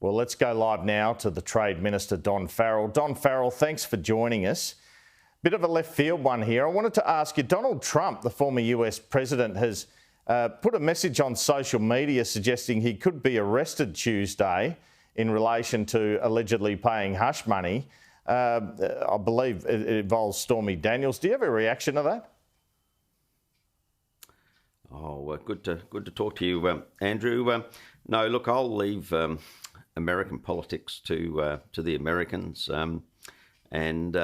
Well, let's go live now to the Trade Minister, Don Farrell. Don Farrell, thanks for joining us. Bit of a left field one here. I wanted to ask you, Donald Trump, the former US president, has put a message on social media suggesting he could be arrested Tuesday in relation to allegedly paying hush money. I believe it involves Stormy Daniels. Do you have a reaction to that? Oh, good to talk to you, Andrew. No, look, I'll leave American politics to the Americans, and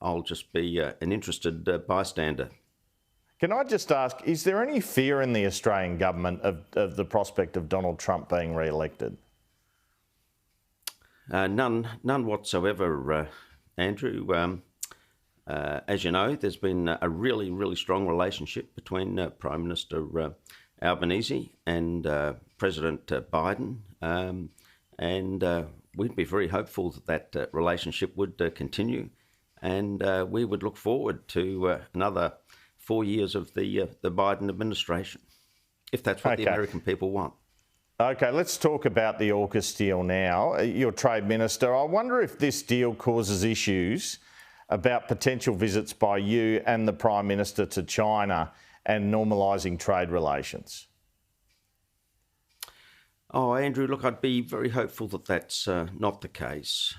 I'll just be an interested bystander. Can I just ask, is there any fear in the Australian government of the prospect of Donald Trump being re-elected? None whatsoever, Andrew. As you know, there's been a really strong relationship between Prime Minister Albanese and President Biden, and we'd be very hopeful that relationship would continue, and we would look forward to another 4 years of the Biden administration, if that's what the American people want. Okay, let's talk about the AUKUS deal now. You're Trade Minister. I wonder if this deal causes issues about potential visits by you and the Prime Minister to China and normalising trade relations. Oh, Andrew, look, I'd be very hopeful that that's not the case.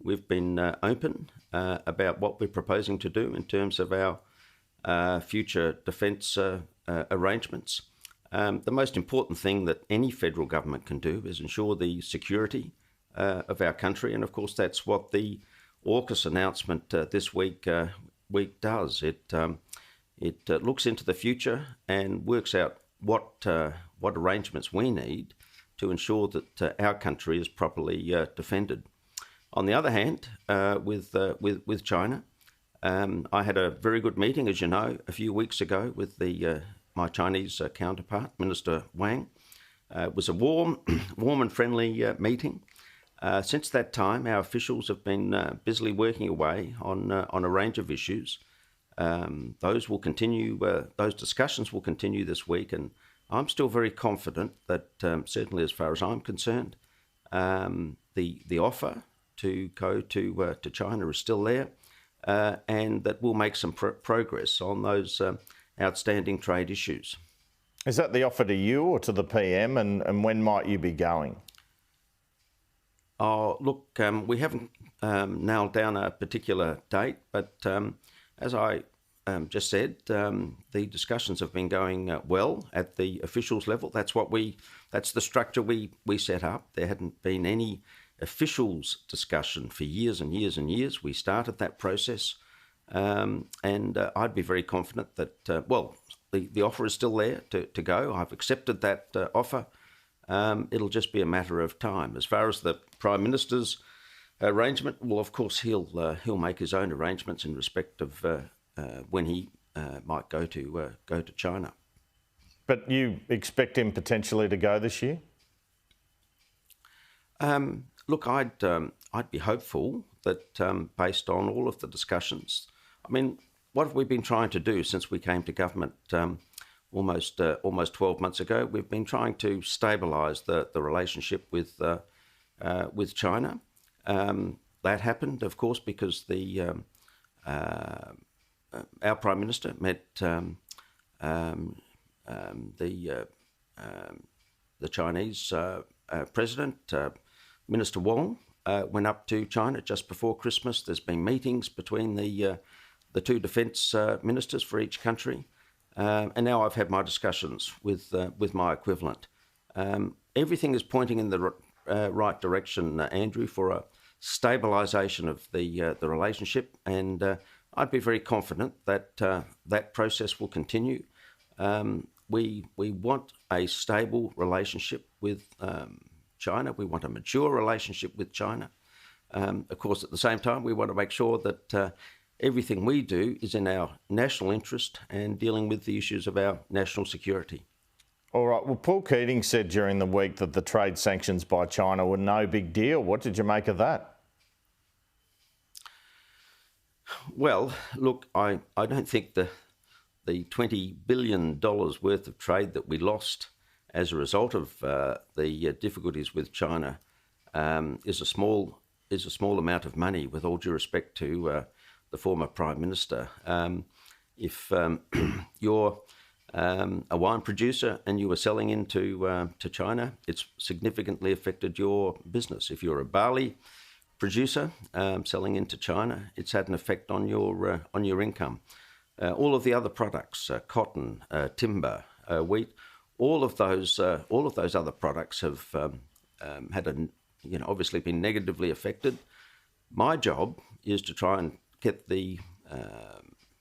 We've been open about what we're proposing to do in terms of our future defence arrangements. The most important thing that any federal government can do is ensure the security of our country, and of course that's what the AUKUS announcement this week does. It looks into the future and works out what arrangements we need to ensure that our country is properly defended. On the other hand, with China, I had a very good meeting, as you know, a few weeks ago with my Chinese counterpart, Minister Wang. It was a warm and friendly meeting. Since that time, our officials have been busily working away on a range of issues. Those will continue. Those discussions will continue this week, and I'm still very confident that, certainly as far as I'm concerned, the offer to go to China is still there, and that we'll make some progress on those outstanding trade issues. Is that the offer to you or to the PM, and when might you be going? Oh, look, we haven't nailed down a particular date, but as I just said, the discussions have been going well at the officials level. That's the structure we set up. There hadn't been any officials discussion for years and years and years. We started that process, and I'd be very confident that, the offer is still there to go. I've accepted that offer. It'll just be a matter of time. As far as the Prime Minister's arrangement, well, of course, he'll make his own arrangements in respect of when he might go to China. But you expect him potentially to go this year? Look, I'd be hopeful that based on all of the discussions, I mean, what have we been trying to do since we came to government almost 12 months ago? We've been trying to stabilise the relationship with China. That happened, of course, because our Prime Minister met the Chinese President, Minister Wang, went up to China just before Christmas. There's been meetings between the two defence ministers for each country. And now I've had my discussions with my equivalent. Everything is pointing in the right direction, Andrew, for a stabilisation of the relationship, and I'd be very confident that that process will continue. We want a stable relationship with China. We want a mature relationship with China. Of course, at the same time, we want to make sure that everything we do is in our national interest and dealing with the issues of our national security. All right. Well, Paul Keating said during the week that the trade sanctions by China were no big deal. What did you make of that? Well, look, I don't think the $20 billion worth of trade that we lost as a result of the difficulties with China is a small amount of money, with all due respect to the former Prime Minister. If you're a wine producer and you were selling into to China, it's significantly affected your business. If you're a barley producer selling into China, it's had an effect on your income. All of the other products, cotton, timber, wheat, all of those other products have had obviously been negatively affected. My job is to try and get the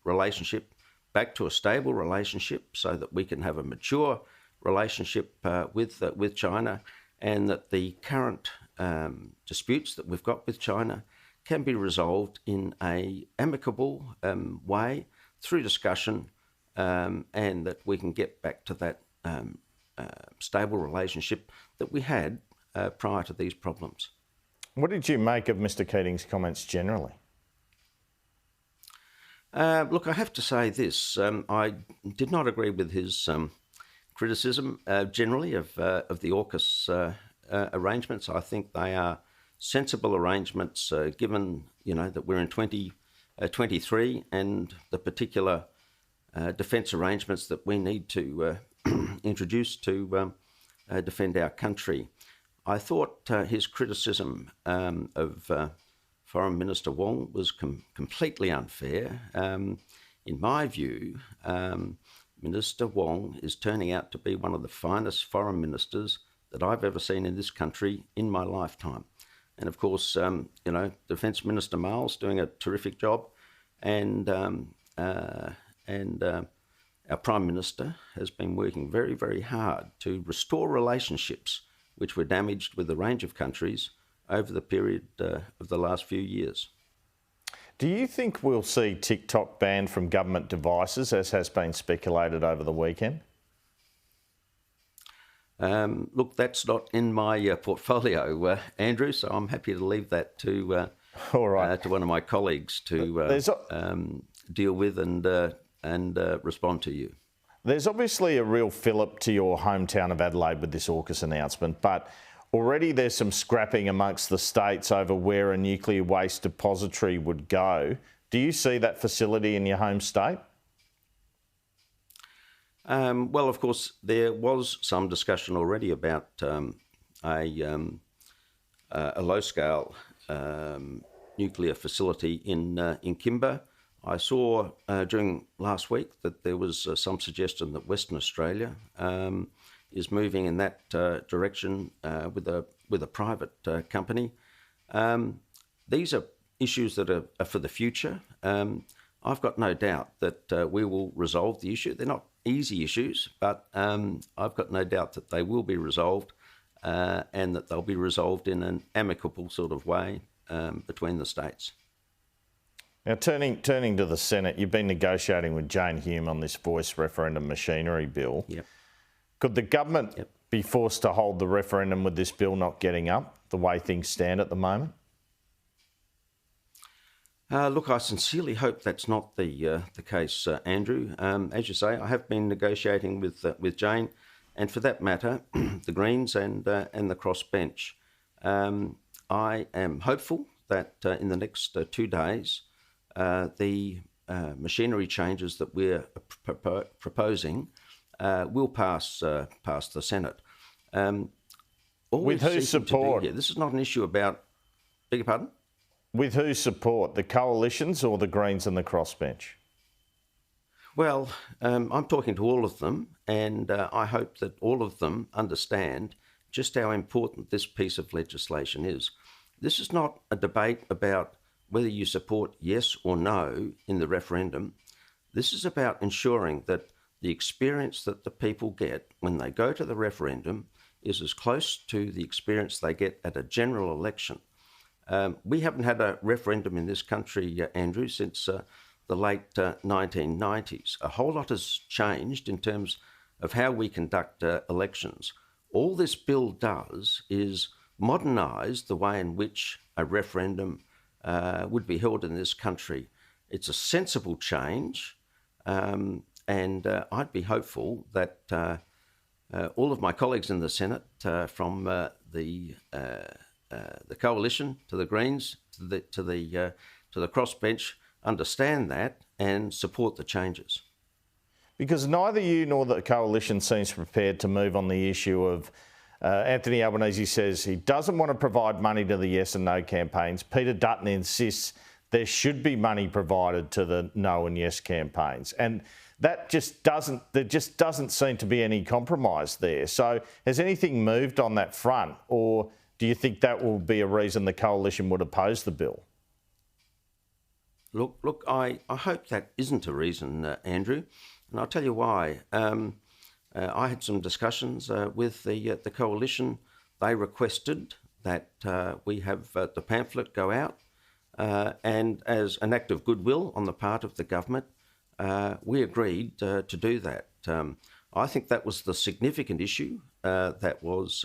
relationship back to a stable relationship, so that we can have a mature relationship with China, and that the current disputes that we've got with China can be resolved in a amicable way through discussion, and that we can get back to that stable relationship that we had prior to these problems. What did you make of Mr Keating's comments generally? Look, I have to say this. I did not agree with his criticism generally of the AUKUS arrangements. I think they are sensible arrangements, given that we're in 2023 and the particular defence arrangements that we need to introduce to defend our country. I thought his criticism of Foreign Minister Wang was completely unfair. In my view, Minister Wang is turning out to be one of the finest foreign ministers that I've ever seen in this country in my lifetime. And of course, Defence Minister Miles doing a terrific job, and our Prime Minister has been working very, very hard to restore relationships which were damaged with a range of countries over the period of the last few years. Do you think we'll see TikTok banned from government devices, as has been speculated over the weekend? Look, that's not in my portfolio, Andrew, so I'm happy to leave that to All right. to one of my colleagues to deal with and respond to you. There's obviously a real fillip to your hometown of Adelaide with this AUKUS announcement, but already there's some scrapping amongst the states over where a nuclear waste depository would go. Do you see that facility in your home state? Well, of course, there was some discussion already about a low-scale nuclear facility in Kimba. I saw during last week that there was some suggestion that Western Australia is moving in that direction with a private company. These are issues that are for the future. I've got no doubt that we will resolve the issue. They're not easy issues, but I've got no doubt that they will be resolved, and that they'll be resolved in an amicable sort of way between the states. Now, turning to the Senate, you've been negotiating with Jane Hume on this voice referendum machinery bill. Yep. Could the government be forced to hold the referendum with this bill not getting up, the way things stand at the moment? Look, I sincerely hope that's not the case, Andrew. As you say, I have been negotiating with Jane, and for that matter, the Greens and the crossbench. I am hopeful that in the next 2 days, the machinery changes that we're proposing will pass the Senate. With whose support? This is not an issue about. Beg your pardon? With whose support? The coalitions or the Greens and the crossbench? Well, I'm talking to all of them, and I hope that all of them understand just how important this piece of legislation is. This is not a debate about whether you support yes or no in the referendum. This is about ensuring that the experience that the people get when they go to the referendum is as close to the experience they get at a general election. We haven't had a referendum in this country, Andrew, since the late 1990s. A whole lot has changed in terms of how we conduct elections. All this bill does is modernise the way in which a referendum would be held in this country. It's a sensible change, and I'd be hopeful that all of my colleagues in the Senate, from the Coalition to the Greens to the crossbench, understand that and support the changes. Because neither you nor the Coalition seems prepared to move on the issue of Anthony Albanese says he doesn't want to provide money to the yes and no campaigns. Peter Dutton insists there should be money provided to the no and yes campaigns. And there just doesn't seem to be any compromise there. So has anything moved on that front, or do you think that will be a reason the Coalition would oppose the bill? Look, I hope that isn't a reason, Andrew, and I'll tell you why. I had some discussions with the Coalition. They requested that we have the pamphlet go out, and as an act of goodwill on the part of the government, we agreed to do that. I think that was the significant issue that was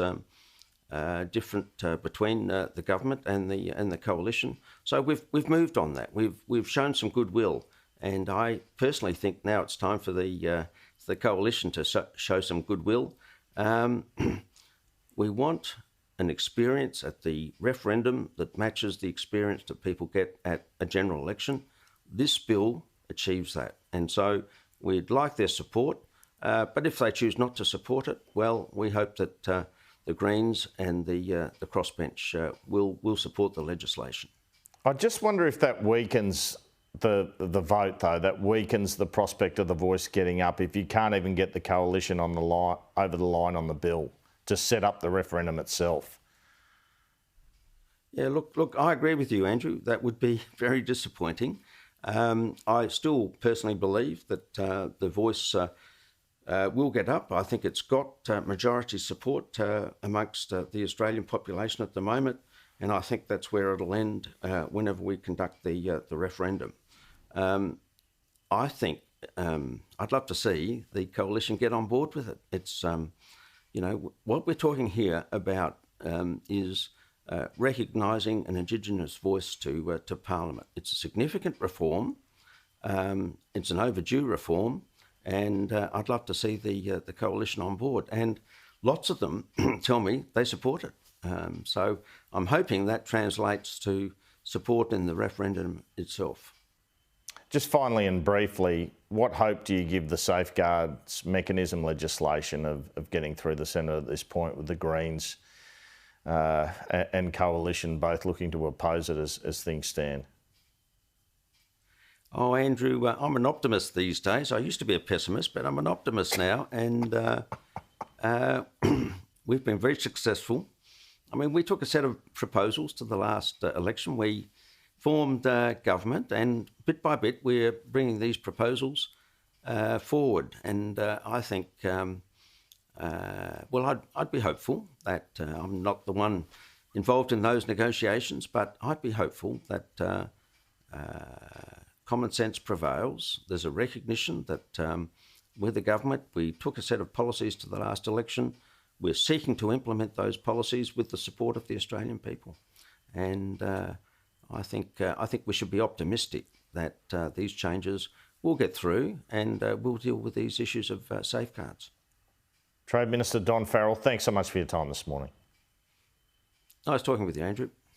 different between the government and the Coalition. So we've moved on that. We've shown some goodwill, and I personally think now it's time for the Coalition to show some goodwill. We want an experience at the referendum that matches the experience that people get at a general election. This bill achieves that, and so we'd like their support. But if they choose not to support it, well, we hope that the Greens and the crossbench will support the legislation. I just wonder if that weakens the vote, though. That weakens the prospect of the Voice getting up if you can't even get the Coalition on the line, over the line on the bill to set up the referendum itself. Yeah, look, I agree with you, Andrew. That would be very disappointing. I still personally believe that the Voice will get up. I think it's got majority support amongst the Australian population at the moment, and I think that's where it'll end whenever we conduct the referendum. I think I'd love to see the Coalition get on board with it. It's what we're talking here about is recognising an Indigenous voice to Parliament. It's a significant reform. It's an overdue reform. And I'd love to see the Coalition on board. And lots of them tell me they support it. So I'm hoping that translates to support in the referendum itself. Just finally and briefly, what hope do you give the safeguards mechanism legislation of getting through the Senate at this point, with the Greens and Coalition both looking to oppose it as things stand? Oh, Andrew, I'm an optimist these days. I used to be a pessimist, but I'm an optimist now. And we've been very successful. I mean, we took a set of proposals to the last election. We formed government, and bit by bit, we're bringing these proposals forward. And I think, I'd be hopeful that I'm not the one involved in those negotiations, but I'd be hopeful that common sense prevails. There's a recognition that with the government, we took a set of policies to the last election. We're seeking to implement those policies with the support of the Australian people. And I think we should be optimistic that these changes will get through and we'll deal with these issues of safeguards. Trade Minister Don Farrell, thanks so much for your time this morning. Nice talking with you, Andrew.